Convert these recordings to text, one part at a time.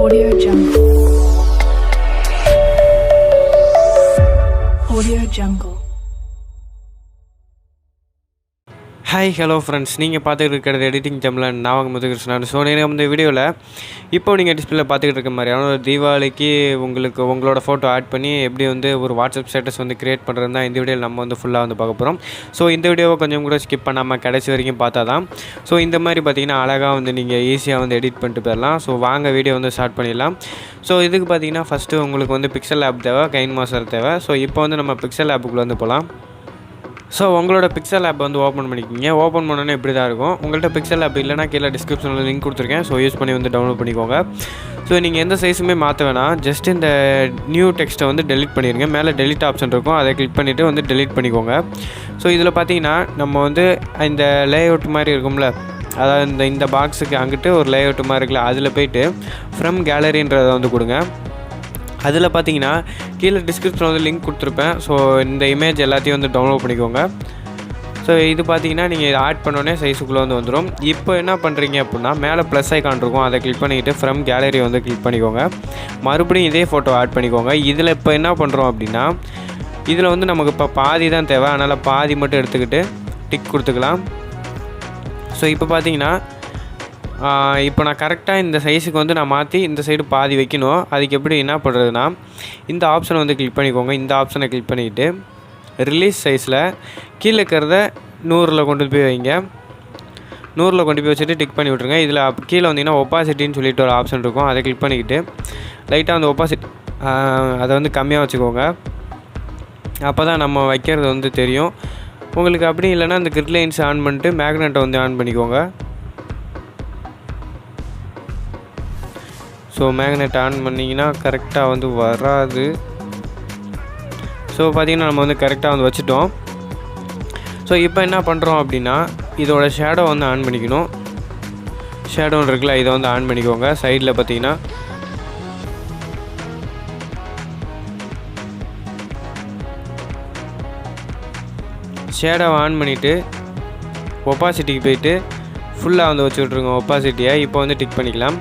Audio Jungle. Audio Jungle. Hi hello friends, நீங்கள் பார்த்துக்கிட்டு இருக்கிறது எடிட்டிங் தமிழன். நான் உங்கள் முத்துகிருஷ்ணன். ஸோ இந்த வீடியோவில் இப்போ நீங்கள் டிஸ்பிளே பார்த்துக்கிட்டு இருக்க மாதிரியான ஒரு தீபாவளிக்கு உங்களோட ஃபோட்டோ ஆட் பண்ணி எப்படி வந்து ஒரு வாட்ஸ்அப் ஸ்டேட்டஸ் வந்து க்ரியேட் பண்ணுறது தான் இந்த வீடியோவில் நம்ம வந்து ஃபுல்லாக வந்து பார்க்க போகிறோம். ஸோ இந்த வீடியோவை கொஞ்சம் கூட ஸ்கிப் பண்ணாமல் கடைசி வரைக்கும் பார்த்தா தான் ஸோ இந்த மாதிரி பார்த்திங்கன்னா அழகாக வந்து நீங்கள் ஈஸியாக வந்து எடிட் பண்ணிட்டு போயிடலாம். ஸோ வாங்க வீடியோ வந்து ஸ்டார்ட் பண்ணிடலாம். ஸோ இதுக்கு பார்த்திங்கன்னா ஃபஸ்ட்டு உங்களுக்கு வந்து பிக்சல் ஆப் தேவை, கைன்மாஸ்டர் தேவை. ஸோ இப்போ வந்து நம்ம பிக்சல் ஆப்புக்குள்ளே வந்து போகலாம். ஸோ உங்களோட பிக்சல் ஆப் வந்து ஓப்பன் பண்ணிக்கிங்க. ஓப்பன் பண்ணோன்னே இப்படி தான் இருக்கும். உங்கள்கிட்ட பிக்சல் ஆப் இல்லைனா கீழே டிஸ்கிரிப்ஷனில் லிங்க் கொடுத்துருக்கேன். ஸோ யூஸ் பண்ணி வந்து டவுன்லோட் பண்ணிக்கோங்க. ஸோ நீங்கள் எந்த சைஸுமே மாற்ற வேணாம். ஜஸ்ட் இந்த நியூ டெக்ஸ்ட்டை வந்து டெலிட் பண்ணிடுங்க. மேலே டெலிட் ஆப்ஷன் இருக்கும், அதை கிளிக் பண்ணிவிட்டு வந்து டெலிட் பண்ணிக்கோங்க. ஸோ இதில் பார்த்தீங்கன்னா நம்ம வந்து இந்த லேஅவுட் மாதிரி இருக்கும்ல, அதாவது இந்த பாக்ஸுக்கு அங்கிட்டு ஒரு லேஅவுட் மாதிரி இருக்குல்ல, அதில் போய்ட்டு ஃப்ரம் கேலரின்றதை வந்து கொடுங்க. அதில் பார்த்தீங்கன்னா கீழே டிஸ்கிரிப்ஷனில் வந்து லிங்க் கொடுத்துருப்பேன். ஸோ இந்த இமேஜ் எல்லாத்தையும் வந்து டவுன்லோட் பண்ணிக்கோங்க. ஸோ இது பார்த்தீங்கன்னா நீங்கள் இதை ஆட் பண்ணோன்னே சைஸுக்குள்ளே வந்து வந்துடும். இப்போ என்ன பண்ணுறீங்க அப்படின்னா, மேலே ப்ளஸ் ஐக்கான் இருக்கும், அதை கிளிக் பண்ணிக்கிட்டு ஃப்ரம் கேலரி வந்து கிளிக் பண்ணிக்கோங்க. மறுபடியும் இதே ஃபோட்டோ ஆட் பண்ணிக்கோங்க. இதில் இப்போ என்ன பண்ணுறோம் அப்படின்னா, இதில் வந்து நமக்கு இப்போ பாதி தான் தேவை, அதனால் பாதி மட்டும் எடுத்துக்கிட்டு டிக் கொடுத்துக்கலாம். ஸோ இப்போ பார்த்தீங்கன்னா இப்போ நான் கரெக்டாக இந்த சைஸுக்கு வந்து நான் மாற்றி இந்த சைடு பாதி வைக்கணும். அதுக்கு எப்படி என்ன பண்ணுறதுன்னா, இந்த ஆப்ஷனை வந்து கிளிக் பண்ணிக்கோங்க. இந்த ஆப்ஷனை கிளிக் பண்ணிக்கிட்டு ரிலீஸ் சைஸில் கீழே இருக்கிறத 100 கொண்டு போய் வைங்க. 100 கொண்டு போய் வச்சுட்டு டிக் பண்ணி விட்ருங்க. இதில் கீழே வந்தீங்கன்னா ஒப்பாசிட்டின்னு சொல்லிட்டு ஒரு ஆப்ஷன் இருக்கும், அதை கிளிக் பண்ணிக்கிட்டு லைட்டாக அந்த ஒப்பாசிட்டி அதை வந்து கம்மியாக வச்சுக்கோங்க. அப்போ தான் நம்ம வைக்கிறது வந்து தெரியும். உங்களுக்கு அப்படி இல்லைன்னா இந்த கிரிட் லைன்ஸ் ஆன் பண்ணிட்டு மேக்னெட்டை வந்து ஆன் பண்ணிக்கோங்க. ஸோ மேக்னெட் ஆன் பண்ணிங்கன்னா கரெக்டாக வந்து வராது. ஸோ பார்த்திங்கன்னா நம்ம வந்து கரெக்டாக வந்து வச்சுட்டோம். ஸோ இப்போ என்ன பண்ணுறோம் அப்படின்னா, இதோட ஷேடோ வந்து ஆன் பண்ணிக்கணும். ஷேடோன்னு இருக்குல்ல, இதை வந்து ஆன் பண்ணிக்கோங்க. சைடில் பார்த்திங்கன்னா ஷேடோவை ஆன் பண்ணிவிட்டு ஒப்பாசிட்டிக்கு போய்ட்டு ஃபுல்லாக வந்து வச்சு விட்ருங்க ஒப்பாசிட்டியை. இப்போ வந்து டிக் பண்ணிக்கலாம்.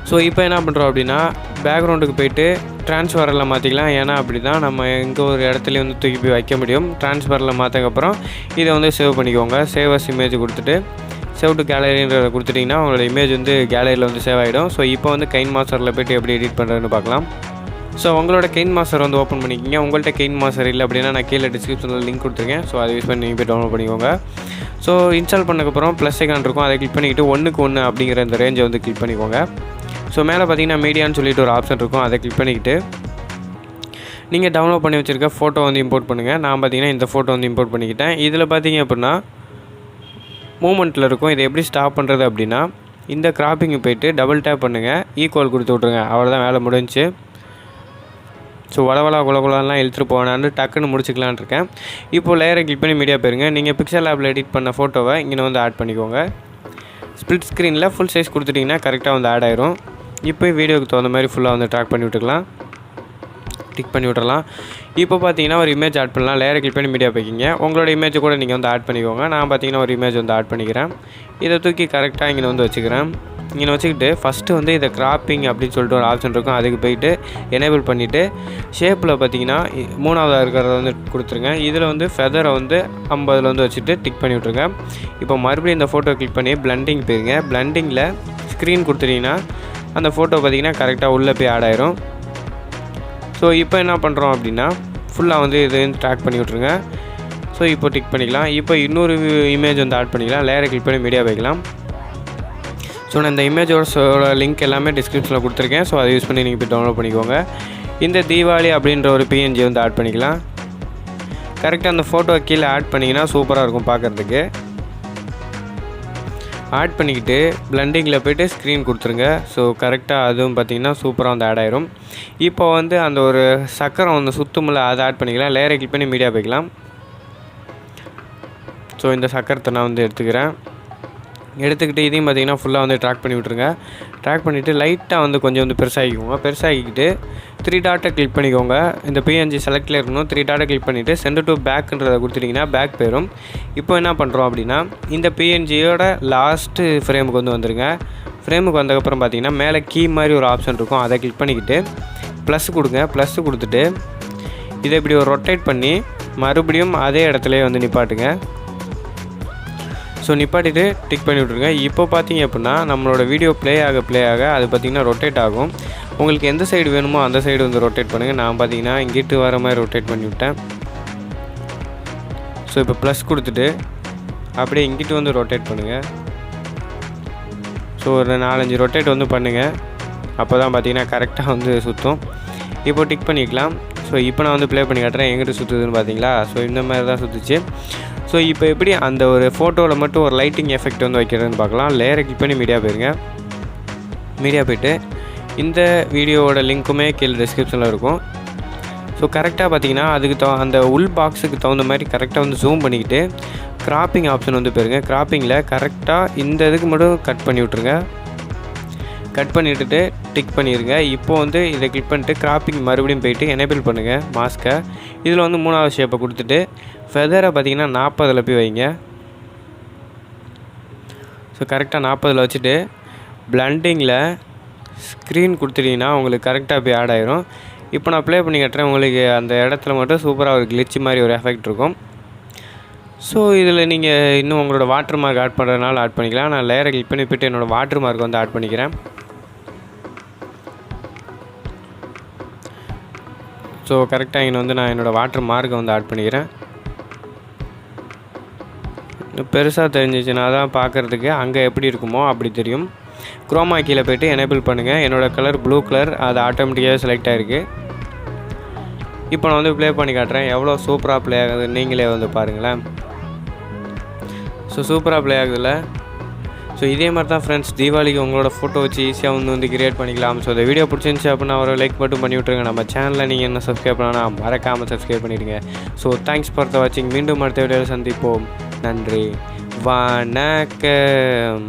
ஸோ இப்போ என்ன பண்ணுறோம் அப்படின்னா, பேக்ரவுண்டுக்கு போய்ட்டு ட்ரான்ஸ்ஃபரில் மாற்றிக்கலாம். ஏன்னா அப்படி தான் நம்ம எங்கே ஒரு இடத்துலையும் வந்து தூக்கி போய் வைக்க முடியும். ட்ரான்ஸ்ஃபரில் மாற்றக்கப்புறம் இதை வந்து சேவ் பண்ணிக்கோங்க. சேவ் அஸ் இமேஜ் கொடுத்துட்டு சேவ் டு கேலரின்றதை கொடுத்துட்டிங்கன்னா உங்களோட இமேஜ் வந்து கேலரியில் வந்து சேவ் ஆகிடும். ஸோ இப்போ வந்து கைன்மாஸ்டரில் போய்ட்டு எப்படி எடிட் பண்ணுறதுன்னு பார்க்கலாம். ஸோ உங்களோட கைன்மாஸ்டர் வந்து ஓப்பன் பண்ணிக்கிங்க. உங்கள்கிட்ட கைன்மாஸ்டர் இல்லை அப்படின்னா நான் கீழே டிஸ்கிரிப்ஷனில் லிங்க் கொடுத்துருக்கேன். ஸோ அதை யூஸ் பண்ணி நீங்கள் போய் டவுன்லோட் பண்ணிக்கோங்க. ஸோ இன்ஸ்டால் பண்ணக்கப்புறம் ப்ளஸ் ஐக்கான் இருக்கும், அதை கிளிக் பண்ணிக்கிட்டு 1:1 அப்படிங்கிற இந்த ரேஞ்சை வந்து கிளிக் பண்ணிக்கோங்க. ஸோ மேலே பார்த்தீங்கன்னா மீடியான்னு சொல்லிட்டு ஒரு ஆப்ஷன் இருக்கும், அதை கிளிக் பண்ணிக்கிட்டு நீங்கள் டவுன்லோட் பண்ணி வச்சுருக்க ஃபோட்டோ வந்து இம்போர்ட் பண்ணுங்கள். நான் பார்த்தீங்கன்னா இந்த ஃபோட்டோ வந்து இம்போர்ட் பண்ணிக்கிட்டேன். இதில் பார்த்தீங்க அப்படின்னா மூமெண்ட்டில் இருக்கும். இதை எப்படி ஸ்டாப் பண்ணுறது அப்படின்னா, இந்த கிராப்பிங்கு போய்ட்டு டபுள் டேப் பண்ணுங்கள், ஈக்குவல் கொடுத்து விட்ருங்க. அவ்வளோதான், வேலை முடிஞ்சு. ஸோ வளவலா குலகுலாலாம் இழுத்துட்டு போனான்னு டக்குன்னு முடிச்சுக்கலான் இருக்கேன். இப்போது லேயரை கிளிக் பண்ணி மீடியா போயிருங்க. நீங்கள் பிக்சல் ஆப்பில் எடிட் பண்ண ஃபோட்டோவை இங்கே வந்து ஆட் பண்ணிக்கோங்க. ஸ்ப்ளிட் ஸ்க்ரீனில் ஃபுல் சைஸ் கொடுத்துட்டிங்கன்னா கரெக்டாக வந்து ஆட் ஆயிரும். இப்போ வீடியோக்கு தகுந்த மாதிரி ஃபுல்லாக வந்து ட்ராக் பண்ணி விட்டுக்கலாம், டிக் பண்ணி விட்டுறலாம். இப்போ பார்த்தீங்கன்னா ஒரு இமேஜ் ஆட் பண்ணலாம். லேயரை கிளிக் பண்ணி மீடியா போய்க்கிங்க. உங்களோட இமேஜை கூட நீங்கள் வந்து ஆட் பண்ணிக்கோங்க. நான் பார்த்தீங்கன்னா ஒரு இமேஜ் வந்து ஆட் பண்ணிக்கிறேன். இதை தூக்கி கரெக்டாக இங்கே வந்து வச்சுக்கிறேன். இங்கே வச்சுக்கிட்டு ஃபஸ்ட்டு வந்து இதை கிராப்பிங் அப்படின்னு சொல்லிட்டு ஒரு ஆப்ஷன் இருக்கும், அதுக்கு போய்ட்டு எனேபிள் பண்ணிவிட்டு ஷேப்பில் பார்த்தீங்கன்னா 3ஆவதாக இருக்கிறத வந்து கொடுத்துருங்க. இதில் வந்து ஃபெதரை வந்து 50 வந்து வச்சுட்டு டிக் பண்ணி விட்ருங்க. இப்போ மறுபடியும் இந்த ஃபோட்டோ கிளிக் பண்ணி பிளண்டிங் போயிருங்க. பிளண்டிங்கில் ஸ்க்ரீன் கொடுத்துட்டிங்கன்னா அந்த ஃபோட்டோ பார்த்திங்கன்னா கரெக்டாக உள்ளே போய் ஆட் ஆயிரும். ஸோ இப்போ என்ன பண்ணுறோம் அப்படின்னா, ஃபுல்லாக வந்து இது ட்ராக் பண்ணி விட்ருங்க. ஸோ இப்போ டிக் பண்ணிக்கலாம். இப்போ இன்னொரு இமேஜ் வந்து ஆட் பண்ணிக்கலாம். லேயரை கிளிக் பண்ணி மீடியா வைக்கலாம். ஸோ நான் இந்த இமேஜோட லிங்க் எல்லாமே டிஸ்கிரிப்ஷனில் கொடுத்துருக்கேன். ஸோ அதை யூஸ் பண்ணி நீங்கள் போய் டவுன்லோட் பண்ணிக்கோங்க. இந்த தீபாவளி அப்படின்ற ஒரு பிஎன்ஜி வந்து ஆட் பண்ணிக்கலாம். கரெக்டாக அந்த ஃபோட்டோ கீழே ஆட் பண்ணிங்கன்னா சூப்பராக இருக்கும் பார்க்குறதுக்கு. ஆட் பண்ணிக்கிட்டு பிளண்டிங்கில் போய்ட்டு ஸ்க்ரீன் கொடுத்துருங்க. ஸோ கரெக்டாக அதுவும் பார்த்திங்கன்னா சூப்பராக வந்து ஆட் ஆயிரும். இப்போ வந்து அந்த ஒரு சக்கரம் வந்து சுத்தமில்ல, அதை ஆட் பண்ணிக்கலாம். லேயரை கிளிக் பண்ணி மீடியா போய்க்கலாம். ஸோ இந்த சக்கரத்தை நான் வந்து எடுத்துக்கிட்டு இதையும் பார்த்திங்கன்னா ஃபுல்லாக வந்து ட்ராக் பண்ணி விட்ருங்க. ட்ராக் பண்ணிவிட்டு லைட்டாக வந்து கொஞ்சம் வந்து பெருசாகிக்கோங்க. பெருசாகிக்கிட்டு 3 டாட்டை கிளிக் பண்ணிக்கோங்க. இந்த பிஎன்ஜி செலக்டில் இருக்கணும். 3 டாட்டை கிளிக் பண்ணிவிட்டு சென்ட் டு பேக்குன்றதை கொடுத்துட்டிங்கன்னா பேக் போயிடும். இப்போ என்ன பண்ணுறோம் அப்படின்னா, இந்த பிஎன்ஜியோட லாஸ்ட்டு ஃப்ரேமுக்கு வந்து வந்துடுங்க. ஃப்ரேமுக்கு வந்ததுக்கப்புறம் பார்த்தீங்கன்னா மேலே கீ மாதிரி ஒரு ஆப்ஷன் இருக்கும், அதை கிளிக் பண்ணிக்கிட்டு ப்ளஸ் கொடுங்க. ப்ளஸ் கொடுத்துட்டு இதை இப்படி ஒரு ரொட்டேட் பண்ணி மறுபடியும் அதே இடத்துலையே வந்து நிப்பாட்டுங்க. ஸோ நிப்பாட்டிட்டு டிக் பண்ணி விட்ருங்க. இப்போ பார்த்தீங்க அப்படின்னா நம்மளோட வீடியோ ப்ளே ஆக அது பார்த்திங்கன்னா ரொட்டேட் ஆகும். உங்களுக்கு எந்த சைடு வேணுமோ அந்த சைடு வந்து ரொட்டேட் பண்ணுங்கள். நான் பார்த்தீங்கன்னா இங்கிட்டு வர மாதிரி ரொட்டேட் பண்ணி விட்டேன். ஸோ இப்போ ப்ளஸ் கொடுத்துட்டு அப்படியே இங்கிட்டு வந்து ரொட்டேட் பண்ணுங்கள். ஸோ ஒரு 4-5 ரொட்டேட் வந்து பண்ணுங்கள். அப்போ தான் பார்த்தீங்கன்னா கரெக்டாக வந்து சுற்றும். இப்போ டிக் பண்ணிக்கலாம். ஸோ இப்போ நான் வந்து ப்ளே பண்ணி காட்டுறேன் எங்கிட்ட சுற்றுதுன்னு பார்த்தீங்களா. ஸோ இந்த மாதிரி தான் சுற்றுச்சு. ஸோ இப்போ எப்படி அந்த ஒரு ஃபோட்டோவில் மட்டும் ஒரு லைட்டிங் எஃபெக்ட் வந்து வைக்கிறதுன்னு பார்க்கலாம். லேயரை கிளிக் பண்ணி மீடியா போயிருங்க. மீடியா போய்ட்டு இந்த வீடியோவோட லிங்க்குமே கீழே டிஸ்கிரிப்ஷனில் இருக்கும். ஸோ கரெக்டாக பார்த்தீங்கன்னா அதுக்கு அந்த உள் பாக்ஸுக்கு தகுந்த மாதிரி கரெக்டாக வந்து ஜூம் பண்ணிக்கிட்டு கிராப்பிங் ஆப்ஷன் வந்து போயிருங்க. கிராப்பிங்கில் கரெக்டாக இந்த இதுக்கு மட்டும் கட் பண்ணி விட்ருங்க. கட் பண்ணிவிட்டுட்டு டிக் பண்ணிடுங்க. இப்போ வந்து இதை கிளிக் பண்ணிட்டு கிராப்பிங் மறுபடியும் போய்ட்டு எனேபிள் பண்ணுங்கள் மாஸ்க்கை. இதில் வந்து 3வது ஷேப்பை கொடுத்துட்டு ஃபெதரை பார்த்திங்கன்னா 40 போய் வைங்க. ஸோ கரெக்டாக 40 வச்சுட்டு பிளண்டிங்கில் ஸ்க்ரீன் கொடுத்துட்டிங்கன்னா உங்களுக்கு கரெக்டாக போய் ஆட் ஆகிரும். இப்போ நான் ப்ளே பண்ணி கட்டுறேன். உங்களுக்கு அந்த இடத்துல மட்டும் சூப்பராக ஒரு கிளிட்ச் மாதிரி ஒரு எஃபெக்ட் இருக்கும். ஸோ இதில் நீங்கள் இன்னும் உங்களோட வாட்டர் மார்க் ஆட் பண்ணுறதுனால ஆட் பண்ணிக்கலாம். நான் லேயரை கிளிக் பண்ணி போய்ட்டு என்னோடய வாட்டர் மார்க் வந்து ஆட் பண்ணிக்கிறேன். ஸோ கரெக்டாக இங்கே வந்து நான் என்னோடய வாட்டர் மார்க்கை வந்து ஆட் பண்ணிக்கிறேன். பெருசாக தெரிஞ்சிச்சுன்னா தான் பார்க்குறதுக்கு அங்கே எப்படி இருக்குமோ அப்படி தெரியும். குரோமா கீழே போய்ட்டு எனேபிள் பண்ணுங்கள். என்னோடய கலர் ப்ளூ கலர், அது ஆட்டோமேட்டிக்காக செலக்ட் ஆகிருக்கு. இப்போ நான் வந்து ப்ளே பண்ணி காட்டுறேன் எவ்வளோ சூப்பராக ப்ளே ஆகுது நீங்களே வந்து பாருங்களேன். ஸோ சூப்பராக ப்ளே ஆகுதுல்ல. ஸோ இதே மாதிரி தான் ஃப்ரெண்ட்ஸ் தீபாவளிக்கு உங்களோட ஃபோட்டோ வச்சு ஈஸியாக வந்து கிரியேட் பண்ணிக்கலாம். ஸோ இந்த வீடியோ பிடிச்சிருந்துச்சி அப்படின்னா ஒரு லைக் மட்டும் பண்ணி விட்ருங்க. நம்ம சேனலில் நீங்கள் என்ன சப்ஸ்கிரைப் பண்ணால் மறக்காமல் சப்ஸ்கிரைப் பண்ணிவிடுங்க. ஸோ தேங்க்ஸ் ஃபார் த வாட்சிங். மீண்டும் அடுத்த வீடியோவில் சந்திப்போம். நன்றி, வணக்கம்.